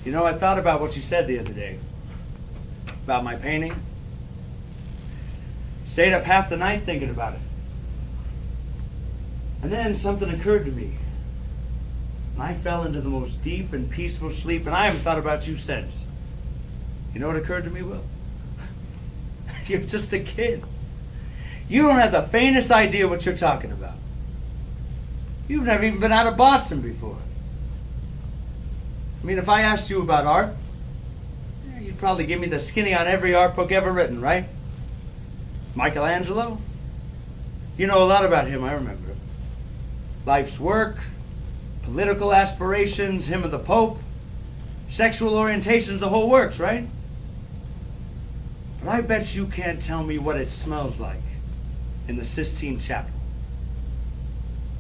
You know, I thought about what you said the other day about my painting. Stayed up half the night thinking about it. And then something occurred to me. And I fell into the most deep and peaceful sleep, and I haven't thought about you since. You know what occurred to me, Will? You're just a kid. You don't have the faintest idea what you're talking about. You've never even been out of Boston before. I mean, if I asked you about art, you'd probably give me the skinny on every art book ever written, right? Michelangelo? You know a lot about him, I remember. Life's work, political aspirations, him and the Pope, sexual orientations, the whole works, right? But I bet you can't tell me what it smells like in the Sistine Chapel.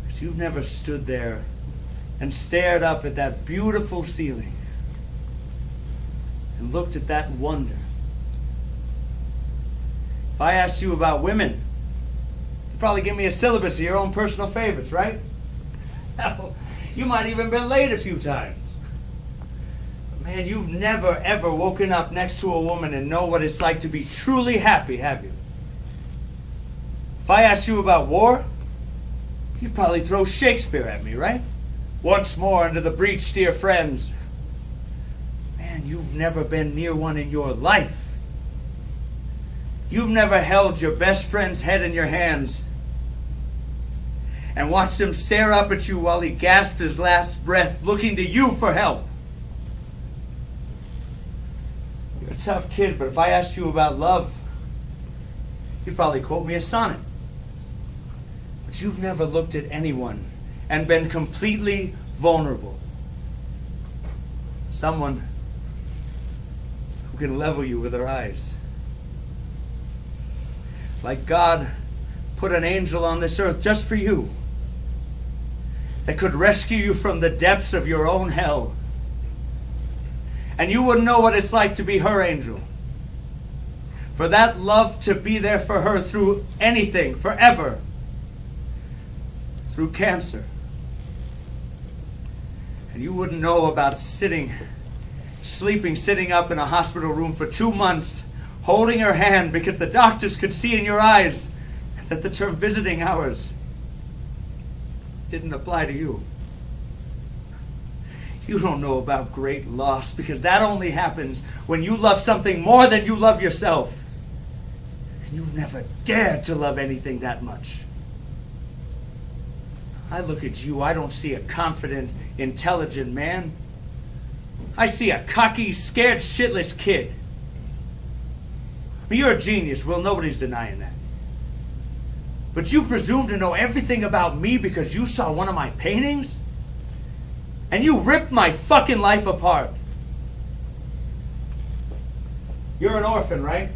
Because you've never stood there and stared up at that beautiful ceiling and looked at that wonder. If I asked you about women, you'd probably give me a syllabus of your own personal favorites, right? Hell, you might even been late a few times. But man, you've never ever woken up next to a woman and know what it's like to be truly happy, have you? If I asked you about war, you'd probably throw Shakespeare at me, right? Once more into the breach, dear friends. Man, you've never been near one in your life. You've never held your best friend's head in your hands and watched him stare up at you while he gasped his last breath, looking to you for help. You're a tough kid, but if I asked you about love, you'd probably quote me a sonnet. But you've never looked at anyone and been completely vulnerable. Someone who can level you with her eyes. Like God put an angel on this earth just for you, that could rescue you from the depths of your own hell. And you wouldn't know what it's like to be her angel. For that love to be there for her through anything, forever. Through cancer. And you wouldn't know about sitting up in a hospital room for 2 months, holding her hand because the doctors could see in your eyes that the term visiting hours didn't apply to you. You don't know about great loss because that only happens when you love something more than you love yourself. And you've never dared to love anything that much. I look at you, I don't see a confident, intelligent man. I see a cocky, scared, shitless kid. But you're a genius, Will. Nobody's denying that. But you presume to know everything about me because you saw one of my paintings? And you ripped my fucking life apart. You're an orphan, right?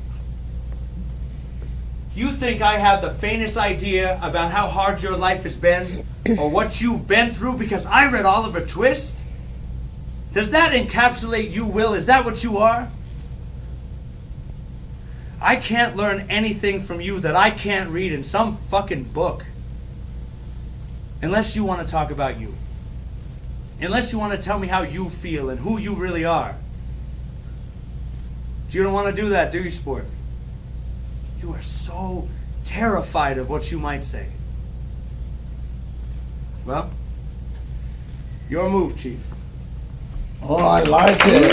You think I have the faintest idea about how hard your life has been or what you've been through because I read Oliver Twist? Does that encapsulate you, Will? Is that what you are? I can't learn anything from you that I can't read in some fucking book. Unless you want to talk about you. Unless you want to tell me how you feel and who you really are. You don't want to do that, do you, sport? You are so terrified of what you might say. Well, your move, Chief. Oh, I like it.